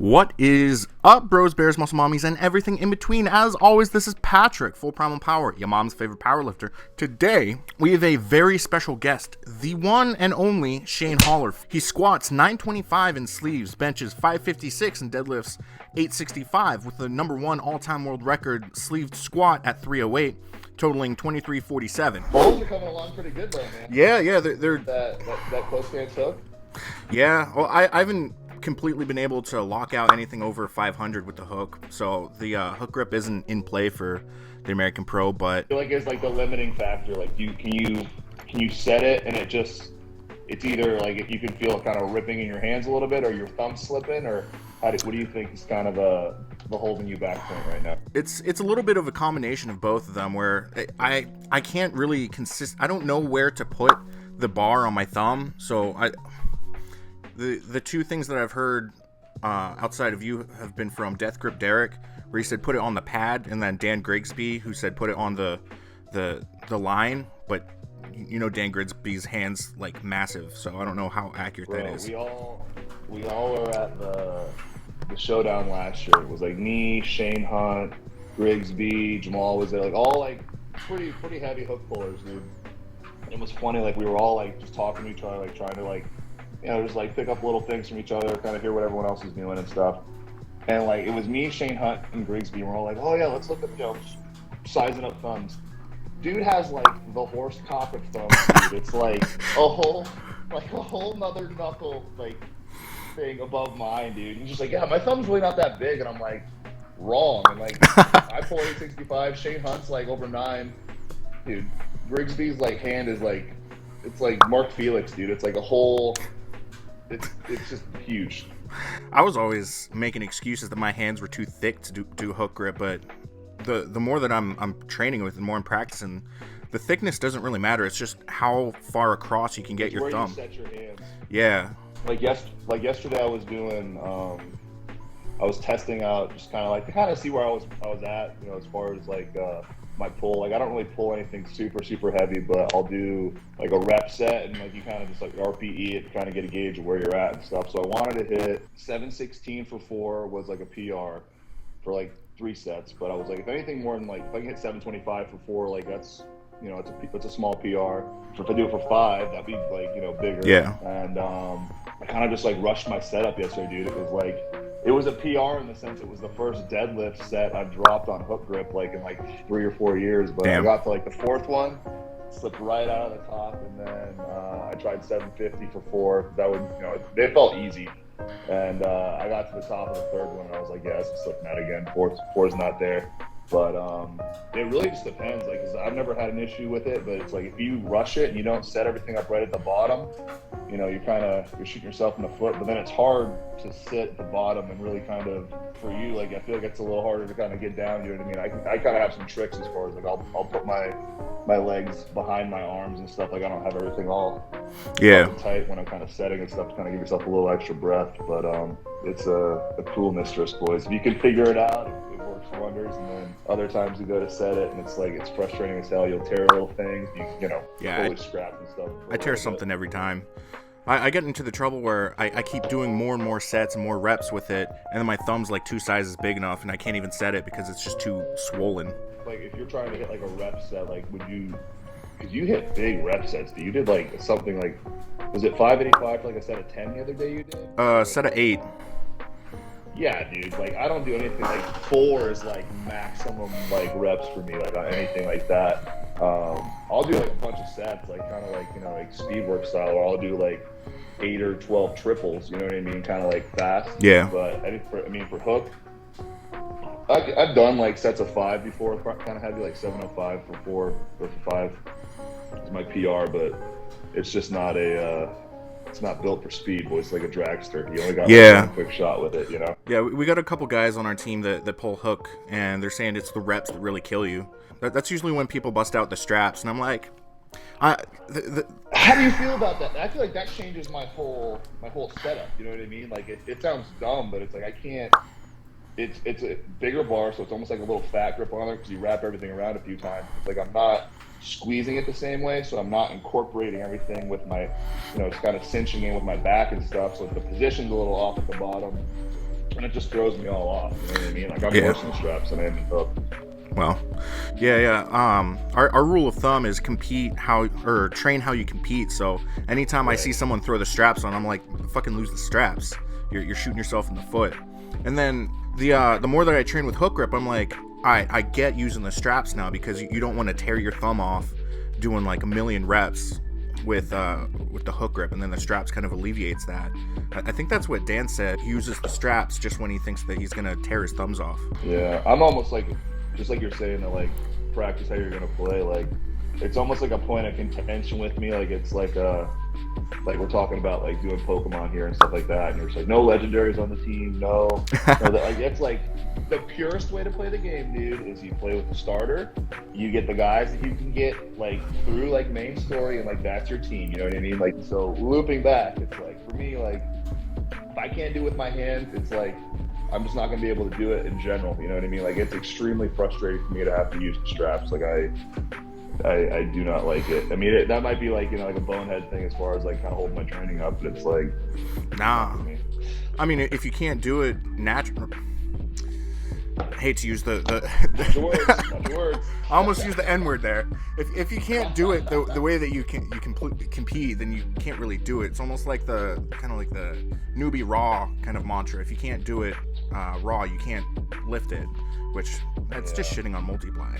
What is up, bros, bears, muscle mommies, and everything in between? As always, this is Patrick, Full Primal Power, your mom's favorite powerlifter. Today, we have a very special guest, the one and only Shane Haller. He squats 925 in sleeves, benches 556, and deadlifts 865 with the number one all-time world record sleeved squat at 308, totaling 2347. Bowls are coming along pretty good though, man. Yeah, they're that close stance hook. Yeah, well, I haven't completely been able to lock out anything over 500 with the hook, so the hook grip isn't in play for the American Pro, but I feel like it's like the limiting factor. Like can you set it and it's either like if you can feel it kind of ripping in your hands a little bit, or your thumb slipping, or what do you think is kind of the holding you back point right now? It's a little bit of a combination of both of them, where I can't really I don't know where to put the bar on my thumb, so The two things that I've heard outside of you have been from Death Grip Derek, where he said put it on the pad, and then Dan Grigsby, who said put it on the line. But you know Dan Grigsby's hands like massive, so I don't know how accurate that is. We all were at the showdown last year. It was like me, Shane Hunt, Grigsby, Jamal was there, like all like pretty heavy hook pullers, dude. It was funny, like we were all like just talking to each other, like trying to like, you know, just like pick up little things from each other, kind of hear what everyone else is doing and stuff. And like it was me, Shane Hunt, and Grigsby. And we're all like, oh yeah, let's look at, you know, sizing up thumbs. Dude has like the horse cock of thumbs, dude. It's like a whole nother knuckle like thing above mine, dude. He's just like, yeah, my thumb's really not that big, and I'm like, wrong. And like I pull 865. Shane Hunt's like over 9, dude. Grigsby's like hand is like, it's like Mark Felix, dude. It's like a whole. It's just huge. I was always making excuses that my hands were too thick to do hook grip, but the more that I'm training with and more I'm practicing, the thickness doesn't really matter. It's just how far across you can get your thumb. You set your hands. Yeah. Like yesterday, I was doing. I was testing out, just kind of like to kind of see where I was at, you know, as far as like my pull. Like I don't really pull anything super heavy, but I'll do like a rep set, and like you kind of just like RPE it to kind of get a gauge of where you're at and stuff. So I wanted to hit 716 for 4 was like a PR for like 3 sets, but I was like, if anything more than like, if I can hit 725 for 4, like that's, you know, it's a small PR. If I do it for 5, that'd be like, you know, bigger. Yeah. And I kind of just like rushed my setup yesterday, dude. It was like, it was a PR in the sense it was the first deadlift set I've dropped on hook grip like in like 3 or 4 years. But Damn. I got to like the 4th one, slipped right out of the top, and then I tried 750 for 4. That would, you know, they felt easy. And I got to the top of the 3rd one, and I was like, yeah, this is slipping out again. Four's not there. But it really just depends. Like, 'cause I've never had an issue with it, but it's like if you rush it and you don't set everything up right at the bottom, you know, you're shooting yourself in the foot. But then it's hard to sit at the bottom and really kind of, for you, like I feel like it's a little harder to kind of get down. You know what I mean? I kind of have some tricks as far as like I'll put my legs behind my arms and stuff. Like I don't have everything all tight when I'm kind of setting and stuff to kind of give yourself a little extra breath. But it's a cool mistress, boys. If you can figure it out, it works wonders. And then other times you go to set it and it's like it's frustrating as hell. You'll tear little things, you know, fully scrap and stuff. I tear something every time. I get into the trouble where I keep doing more and more sets and more reps with it, and then my thumb's like 2 sizes big enough, and I can't even set it because it's just too swollen. Like if you're trying to hit like a rep set, like would you? Because you hit big rep sets. You did like something like, was it 585 for like a set of 10 the other day you did? Set of 8. Yeah, dude. Like I don't do anything like 4 is like maximum like reps for me. Like on anything like that. I'll do like a bunch of sets, like kind of like, you know, like speed work style, or I'll do like 8 or 12 triples. You know what I mean? Kind of like fast. Yeah. But for hook, I've done like sets of 5 before. Kind of heavy, like 705 for 4 or for 5. It's my PR, but it's just not it's not built for speed, boy. It's like a dragster. You only got one quick shot with it, you know? Yeah, we got a couple guys on our team that pull hook, and they're saying it's the reps that really kill you. That's usually when people bust out the straps, and I'm like, how do you feel about that? I feel like that changes my whole setup. You know what I mean? Like it sounds dumb, but it's like I can't. It's a bigger bar, so it's almost like a little fat grip on there because you wrap everything around a few times. It's like I'm not squeezing it the same way, so I'm not incorporating everything with my, you know, it's kind of cinching in with my back and stuff. So the position's a little off at the bottom. and it just throws me all off. You know what I mean? Like I'm Yeah. worse than straps and aiming hook. Well, yeah. Our rule of thumb is train how you compete. So anytime I see someone throw the straps on, I'm like, fucking lose the straps. You're shooting yourself in the foot. And then the more that I train with hook grip, I'm like, I get using the straps now because you don't want to tear your thumb off doing like a million reps with the hook grip, and then the straps kind of alleviates that. I think that's what Dan said. He uses the straps just when he thinks that he's gonna tear his thumbs off. Yeah, I'm almost like, just like you're saying, that like practice how you're gonna play. Like it's almost like a point of contention with me. Like it's like we're talking about like doing Pokemon here and stuff like that, and you're just like, no legendaries on the team, no like it's like the purest way to play the game, dude, is you play with the starter, you get the guys that you can get like through like main story, and like that's your team, you know what I mean? Like, so looping back, it's like for me, like if I can't do it with my hands, it's like I'm just not gonna be able to do it in general, you know what I mean? Like it's extremely frustrating for me to have to use the straps. Like I do not like it. I mean, that might be like, you know, like a bonehead thing as far as like kind of holding my training up, but it's like, nah. I mean, if you can't do it natural, I hate to use the words. I almost used the N word there. If you can't do it the way that you can compete, then you can't really do it. It's almost like the kind of like the newbie raw kind of mantra. If you can't do it raw, you can't lift it, which that's just shitting on multiply.